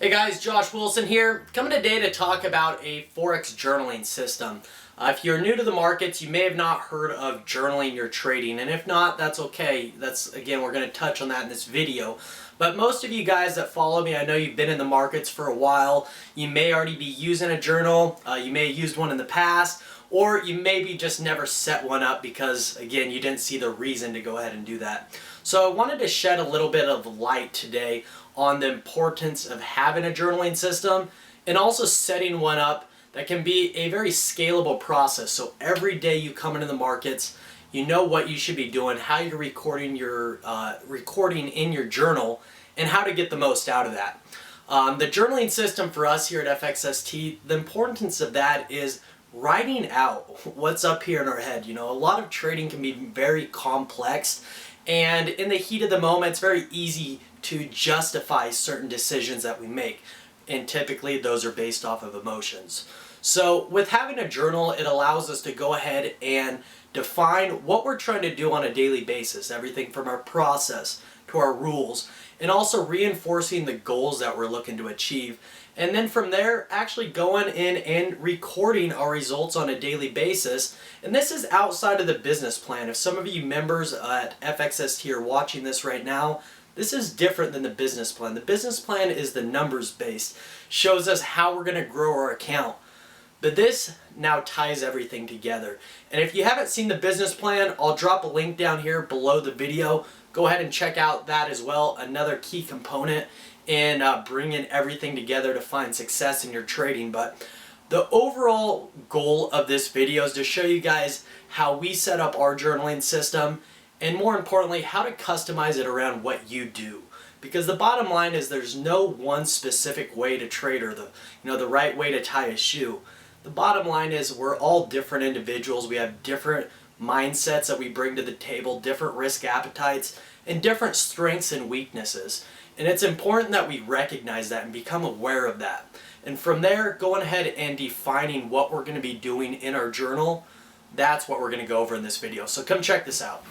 Hey guys, Josh Wilson here, coming today to talk about a Forex journaling system. If you're new to the markets, you may have not heard of journaling your trading, and if not, that's okay. Again, we're going to touch on that in this video. But most of you guys that follow me, I know you've been in the markets for a while. You may already be using a journal, you may have used one in the past, or you maybe just never set one up because, again, you didn't see the reason to go ahead and do that. So I wanted to shed a little bit of light today on the importance of having a journaling system and also setting one up that can be a very scalable process. So every day you come into the markets, you know what you should be doing, how you're recording in your journal, and how to get the most out of that. The journaling system for us here at FxST, the importance of that is writing out what's up here in our head. You know, a lot of trading can be very complex, and in the heat of the moment, it's very easy to justify certain decisions that we make, and typically those are based off of emotions. So with having a journal, it allows us to go ahead and define what we're trying to do on a daily basis, everything from our process to our rules, and also reinforcing the goals that we're looking to achieve. And then from there, actually going in and recording our results on a daily basis. And this is outside of the business plan. If some of you members at FxST are watching this right now, this is different than the business plan. The business plan is the numbers based, shows us how we're going to grow our account. But this now ties everything together. And if you haven't seen the business plan, I'll drop a link down here below the video. Go ahead and check out that as well. Another key component in bringing everything together to find success in your trading. But the overall goal of this video is to show you guys how we set up our journaling system, and more importantly, how to customize it around what you do. Because the bottom line is there's no one specific way to trade or the right way to tie a shoe. The bottom line is we're all different individuals. We have different mindsets that we bring to the table, different risk appetites, and different strengths and weaknesses. And it's important that we recognize that and become aware of that. And from there, going ahead and defining what we're going to be doing in our journal, that's what we're going to go over in this video. So come check this out.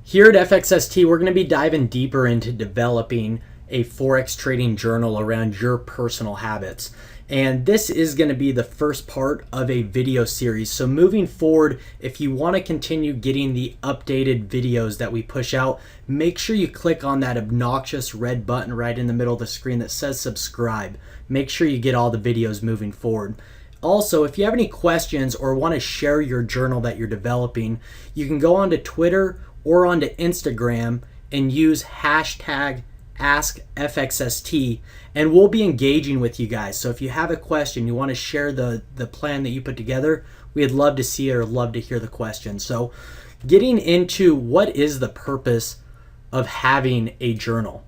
Here at FxST, we're going to be diving deeper into developing a Forex trading journal around your personal habits. And this is going to be the first part of a video series. So moving forward, if you want to continue getting the updated videos that we push out, make sure you click on that obnoxious red button right in the middle of the screen that says subscribe. Make sure you get all the videos moving forward. Also, if you have any questions or want to share your journal that you're developing, you can go onto Twitter or onto Instagram and use hashtag AskFxST, and we'll be engaging with you guys. So if you have a question, you want to share the plan that you put together, we'd love to see it or love to hear the question. So getting into what is the purpose of having a journal.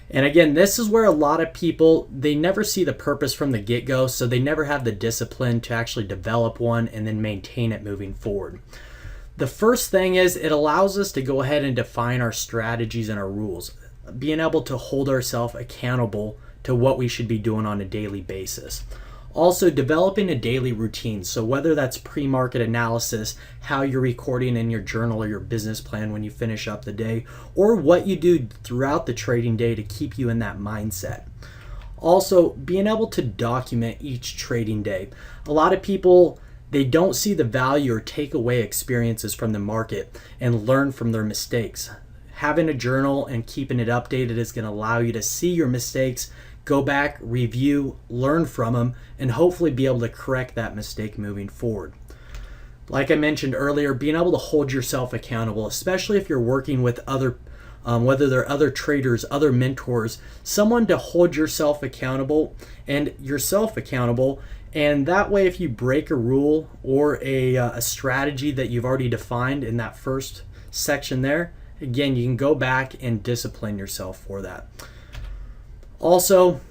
And again, this is where a lot of people, they never see the purpose from the get-go, so they never have the discipline to actually develop one and then maintain it moving forward. The first thing is it allows us to go ahead and define our strategies and our rules, being able to hold ourselves accountable to what we should be doing on a daily basis. Also, developing a daily routine. So whether that's pre-market analysis, how you're recording in your journal or your business plan when you finish up the day, or what you do throughout the trading day to keep you in that mindset. Also, being able to document each trading day. A lot of people, they don't see the value or take away experiences from the market and learn from their mistakes. Having a journal and keeping it updated is going to allow you to see your mistakes, go back, review, learn from them, and hopefully be able to correct that mistake moving forward. Like I mentioned earlier, being able to hold yourself accountable, especially if you're working with other, whether they're other traders, other mentors, someone to hold yourself accountable and yourself accountable. And that way, if you break a rule or a strategy that you've already defined in that first section there, again, you can go back and discipline yourself for that. Also,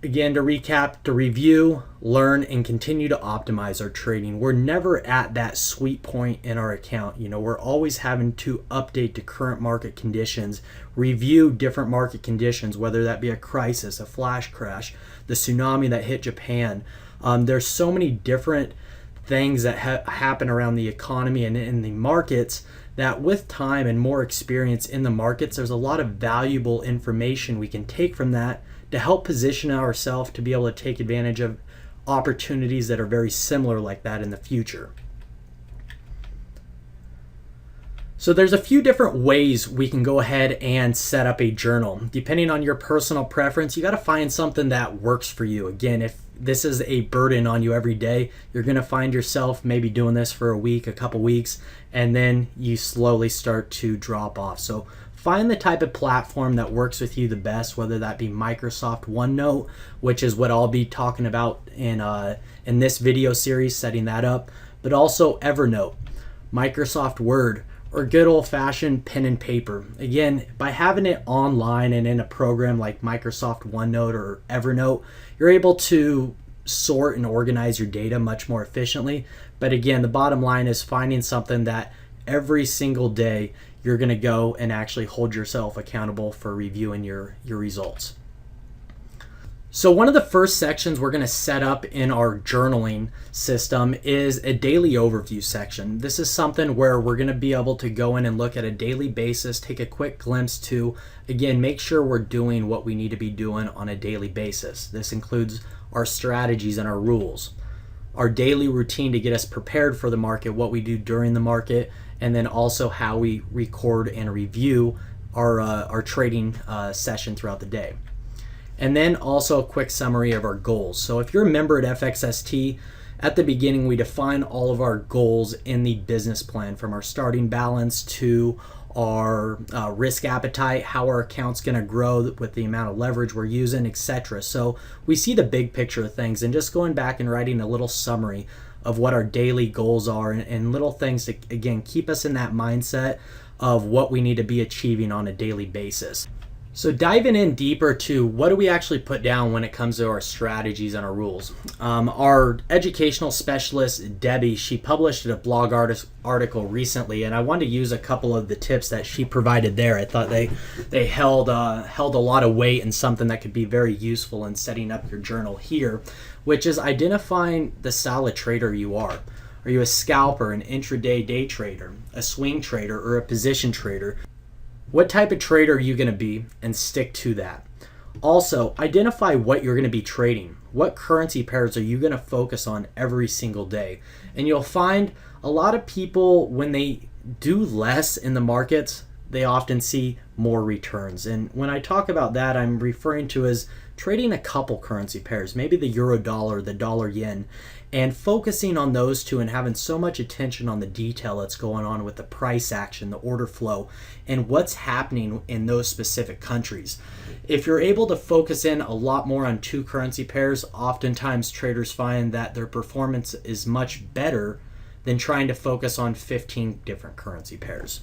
again, to recap, to review, learn, and continue to optimize our trading. We're never at that sweet point in our account. You know, we're always having to update to current market conditions, review different market conditions, whether that be a crisis, a flash crash, the tsunami that hit Japan. There's so many different things that happen around the economy and in the markets that with time and more experience in the markets, there's a lot of valuable information we can take from that to help position ourselves to be able to take advantage of opportunities that are very similar like that in the future. So there's a few different ways we can go ahead and set up a journal. Depending on your personal preference, you got to find something that works for you. Again, if this is a burden on you every day, you're going to find yourself maybe doing this for a week, a couple weeks, and then you slowly start to drop off. So find the type of platform that works with you the best, whether that be Microsoft Onenote, which is what I'll be talking about in this video series, setting that up, but also Evernote, Microsoft Word, or good old-fashioned pen and paper. Again, by having it online and in a program like Microsoft OneNote or Evernote, you're able to sort and organize your data much more efficiently. But again, the bottom line is finding something that every single day you're going to go and actually hold yourself accountable for reviewing your results. So one of the first sections we're going to set up in our journaling system is a daily overview section. This is something where we're going to be able to go in and look at a daily basis, take a quick glimpse to, again, make sure we're doing what we need to be doing on a daily basis. This includes our strategies and our rules, our daily routine to get us prepared for the market, what we do during the market, and then also how we record and review our trading session throughout the day. And then also a quick summary of our goals. So if you're a member at FxST, at the beginning we define all of our goals in the business plan, from our starting balance to our risk appetite, how our account's going to grow with the amount of leverage we're using, etc. So we see the big picture of things, and just going back and writing a little summary of what our daily goals are and little things to, again, keep us in that mindset of what we need to be achieving on a daily basis. So diving in deeper to what do we actually put down when it comes to our strategies and our rules. Our educational specialist, Debbie, she published a blog article recently, and I wanted to use a couple of the tips that she provided there. I thought they held a lot of weight and something that could be very useful in setting up your journal here, which is identifying the style of trader you are. Are you a scalper, an intraday day trader, a swing trader, or a position trader? What type of trader are you going to be, and stick to that. Also, identify what you're going to be trading. What currency pairs are you going to focus on every single day? And you'll find a lot of people, when they do less in the markets, they often see more returns. And when I talk about that, I'm referring to as trading a couple currency pairs, maybe the euro dollar, the dollar yen, and focusing on those two and having so much attention on the detail that's going on with the price action, the order flow, and what's happening in those specific countries. If you're able to focus in a lot more on two currency pairs, oftentimes traders find that their performance is much better than trying to focus on 15 different currency pairs.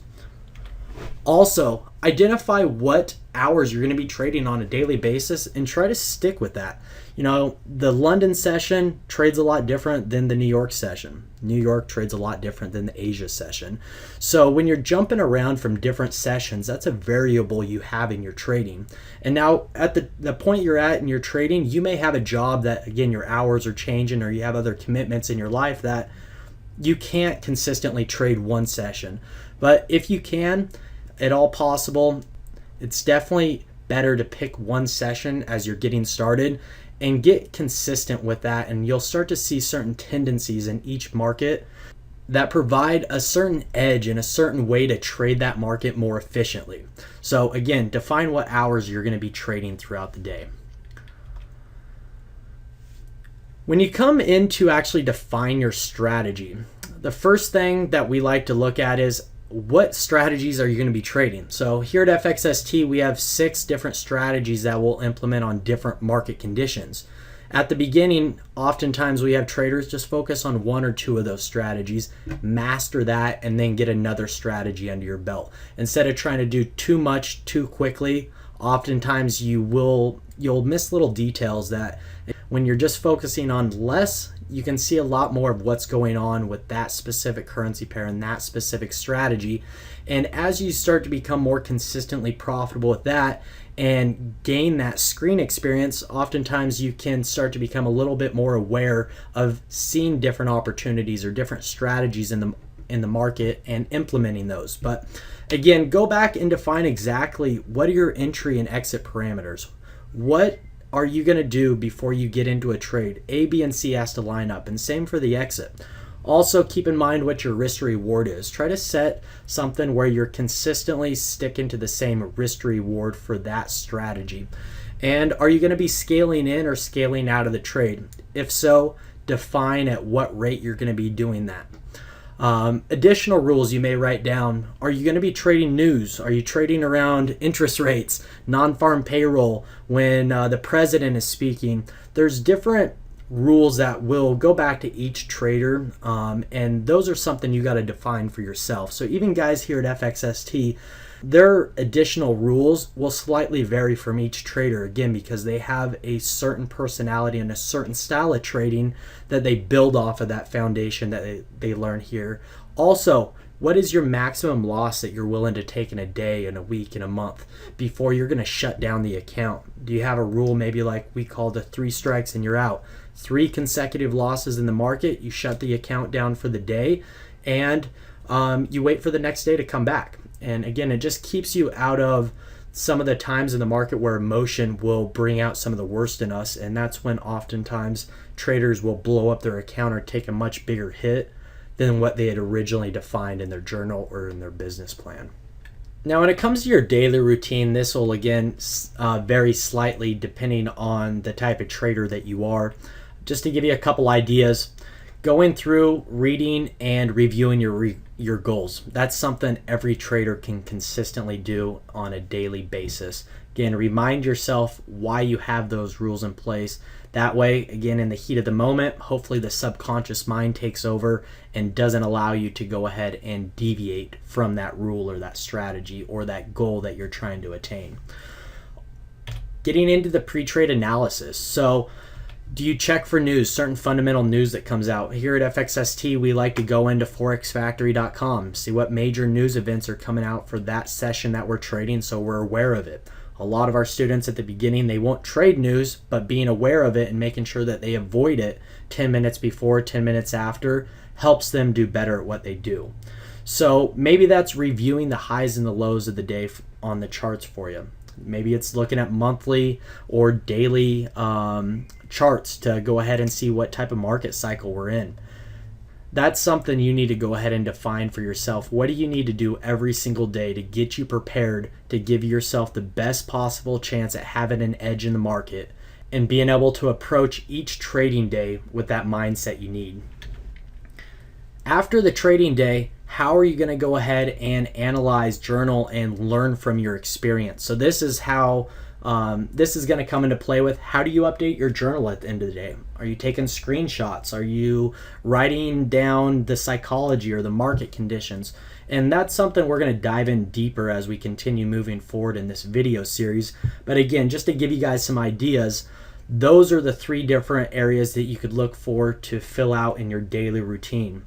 Also, identify what hours you're going to be trading on a daily basis and try to stick with that. You know, the London session trades a lot different than the New York session. New York trades a lot different than the Asia session. So when you're jumping around from different sessions, that's a variable you have in your trading. And now at the point you're at in your trading, you may have a job that, again, your hours are changing, or you have other commitments in your life that you can't consistently trade one session. But if you can, at all possible, it's definitely better to pick one session as you're getting started and get consistent with that, and you'll start to see certain tendencies in each market that provide a certain edge and a certain way to trade that market more efficiently. So again, define what hours you're going to be trading throughout the day. When you come in to actually define your strategy, the first thing that we like to look at is what strategies are you going to be trading? So here at FxST, we have 6 different strategies that we'll implement on different market conditions. At the beginning, oftentimes we have traders just focus on 1 or 2 of those strategies, master that, and then get another strategy under your belt. Instead of trying to do too much too quickly, oftentimes you'll miss little details that when you're just focusing on less, you can see a lot more of what's going on with that specific currency pair and that specific strategy. And as you start to become more consistently profitable with that and gain that screen experience, oftentimes you can start to become a little bit more aware of seeing different opportunities or different strategies in the market and implementing those. But again, go back and define exactly what are your entry and exit parameters. What are you going to do before you get into a trade? A, B, and C has to line up, and same for the exit. Also, keep in mind what your risk to reward is. Try to set something where you're consistently sticking to the same risk to reward for that strategy. And are you going to be scaling in or scaling out of the trade? If so, define at what rate you're going to be doing that. Additional rules you may write down. Are you going to be trading news? Are you trading around interest rates, non-farm payroll, when the president is speaking? There's different rules that will go back to each trader, and those are something you got to define for yourself. So even guys here at FxST, their additional rules will slightly vary from each trader, again, because they have a certain personality and a certain style of trading that they build off of that foundation that they learn here. Also, what is your maximum loss that you're willing to take in a day, in a week, in a month before you're going to shut down the account? Do you have a rule maybe like we call the 3 strikes and you're out? 3 consecutive losses in the market, you shut the account down for the day, and you wait for the next day to come back. And again, it just keeps you out of some of the times in the market where emotion will bring out some of the worst in us, and that's when oftentimes traders will blow up their account or take a much bigger hit than what they had originally defined in their journal or in their business plan. Now, when it comes to your daily routine, this will again vary slightly depending on the type of trader that you are. Just to give you a couple ideas, going through, reading, and reviewing your goals. That's something every trader can consistently do on a daily basis. Again, remind yourself why you have those rules in place. That way, again, in the heat of the moment, hopefully the subconscious mind takes over and doesn't allow you to go ahead and deviate from that rule or that strategy or that goal that you're trying to attain. Getting into the pre-trade analysis. So, do you check for news, certain fundamental news that comes out? Here at FxST, we like to go into forexfactory.com, see what major news events are coming out for that session that we're trading, so we're aware of it. A lot of our students at the beginning, they won't trade news, but being aware of it and making sure that they avoid it 10 minutes before, 10 minutes after, helps them do better at what they do. So maybe that's reviewing the highs and the lows of the day on the charts for you. Maybe it's looking at monthly or daily charts to go ahead and see what type of market cycle we're in. That's something you need to go ahead and define for yourself. What do you need to do every single day to get you prepared to give yourself the best possible chance at having an edge in the market and being able to approach each trading day with that mindset you need? After the trading day, how are you going to go ahead and analyze, journal, and learn from your experience? So this is how this is going to come into play with how do you update your journal at the end of the day? Are you taking screenshots? Are you writing down the psychology or the market conditions? And that's something we're going to dive in deeper as we continue moving forward in this video series. But again, just to give you guys some ideas, those are the 3 different areas that you could look for to fill out in your daily routine.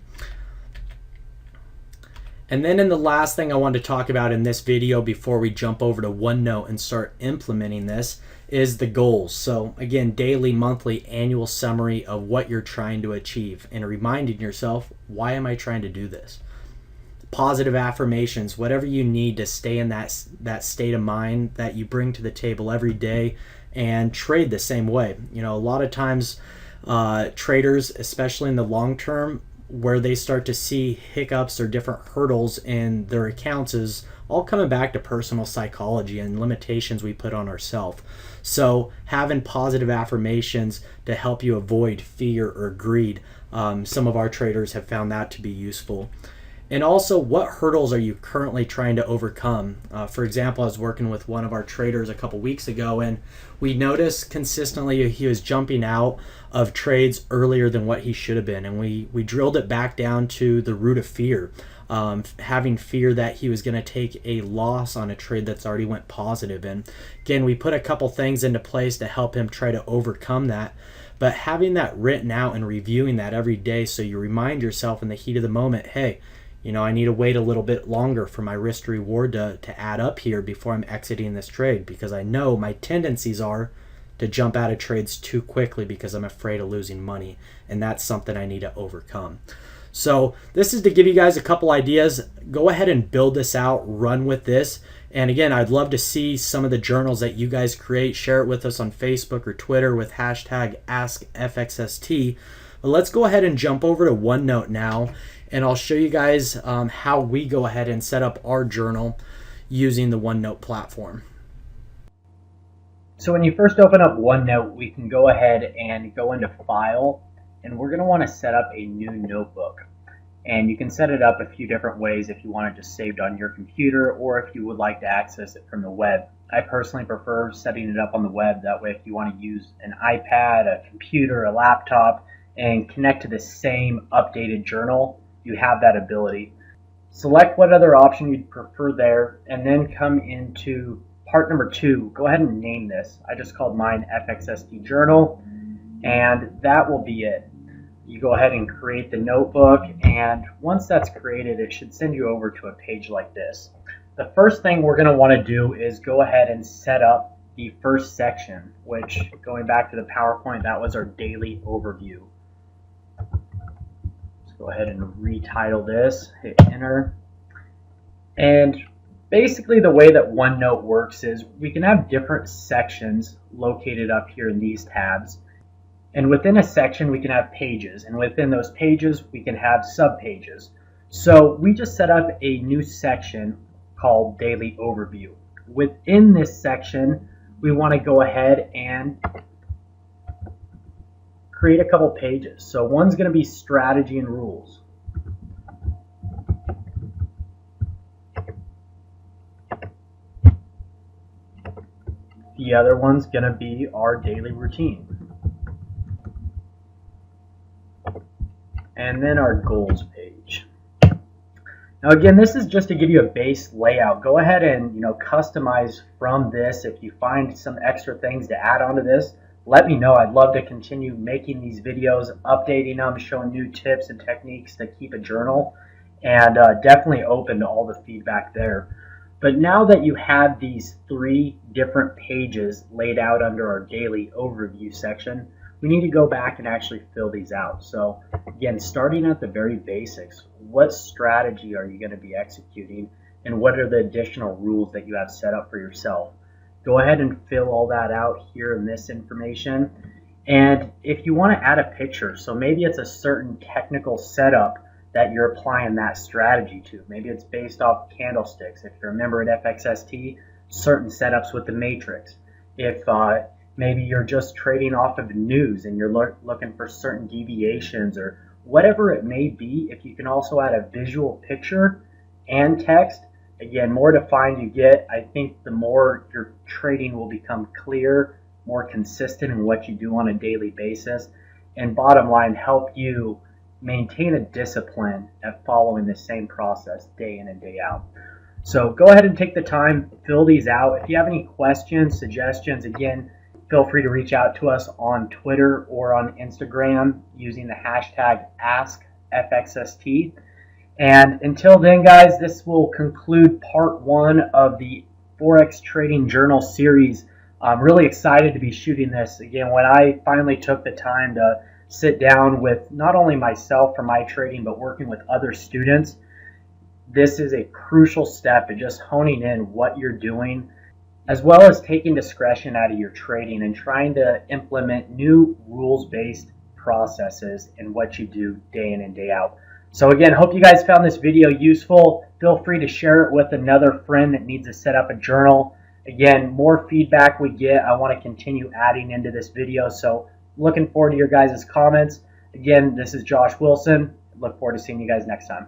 And then in the last thing I want to talk about in this video before we jump over to OneNote and start implementing this is the goals. So again, daily, monthly, annual summary of what you're trying to achieve and reminding yourself, why am I trying to do this? Positive affirmations, whatever you need to stay in that state of mind that you bring to the table every day and trade the same way. You know, a lot of times traders, especially in the long term, where they start to see hiccups or different hurdles in their accounts is all coming back to personal psychology and limitations we put on ourselves. So having positive affirmations to help you avoid fear or greed, some of our traders have found that to be useful. And also, what hurdles are you currently trying to overcome? For example, I was working with one of our traders a couple weeks ago, and we noticed consistently he was jumping out of trades earlier than what he should have been. And we drilled it back down to the root of fear, having fear that he was going to take a loss on a trade that's already went positive. And again, we put a couple things into place to help him try to overcome that. But having that written out and reviewing that every day so you remind yourself in the heat of the moment, hey, you know, I need to wait a little bit longer for my risk to reward to add up here before I'm exiting this trade, because I know my tendencies are to jump out of trades too quickly because I'm afraid of losing money, and that's something I need to overcome. So this is to give you guys a couple ideas. Go ahead and build this out, run with this, And again, I'd love to see some of the journals that you guys create. Share it with us on Facebook or Twitter with hashtag AskFxST. But let's go ahead and jump over to OneNote now, and I'll show you guys how we go ahead and set up our journal using the OneNote platform. So when you first open up OneNote, we can go ahead and go into File, and we're going to want to set up a new notebook. And you can set it up a few different ways if you want it just saved on your computer, or if you would like to access it from the web. I personally prefer setting it up on the web. That way, if you want to use an iPad, a computer, a laptop, and connect to the same updated journal, you have that ability. Select what other option you'd prefer there, and then come into part number 2. Go ahead and name this. I just called mine FxST Journal, and that will be it. You go ahead and create the notebook, and once that's created, it should send you over to a page like this. The first thing we're going to want to do is go ahead and set up the first section, which, going back to the PowerPoint, that was our daily overview. Let's go ahead and retitle this, hit enter. And basically the way that OneNote works is we can have different sections located up here in these tabs. And within a section, we can have pages, and within those pages, we can have subpages. So we just set up a new section called Daily Overview. Within this section, we want to go ahead and create a couple pages. So one's going to be Strategy and Rules. The other one's going to be our Daily Routine. And then our goals page. Now again, this is just to give you a base layout. Go ahead and customize from this. If you find some extra things to add onto this, let me know. I'd love to continue making these videos, updating them, showing new tips and techniques to keep a journal, and definitely open to all the feedback there. But now that you have these 3 different pages laid out under our daily overview section, we need to go back and actually fill these out. So again, starting at the very basics, what strategy are you going to be executing, and what are the additional rules that you have set up for yourself? Go ahead and fill all that out here in this information. And if you want to add a picture, so maybe it's a certain technical setup that you're applying that strategy to. Maybe it's based off candlesticks. If you remember at FxST, certain setups with the matrix. If maybe you're just trading off of news and you're looking for certain deviations or whatever it may be, if you can also add a visual picture and text, again, more defined you get, I think the more your trading will become clear, more consistent in what you do on a daily basis, and bottom line, help you maintain a discipline at following the same process day in and day out. So go ahead and take the time, fill these out. If you have any questions, suggestions, again, feel free to reach out to us on Twitter or on Instagram using the hashtag AskFxST. And until then, guys, this will conclude part 1 of the Forex Trading Journal series. I'm really excited to be shooting this. Again, when I finally took the time to sit down with not only myself for my trading, but working with other students, this is a crucial step in just honing in what you're doing, as well as taking discretion out of your trading and trying to implement new rules-based processes in what you do day in and day out. So again, hope you guys found this video useful. Feel free to share it with another friend that needs to set up a journal. Again, more feedback we get, I want to continue adding into this video. So looking forward to your guys' comments. Again, this is Josh Wilson. Look forward to seeing you guys next time.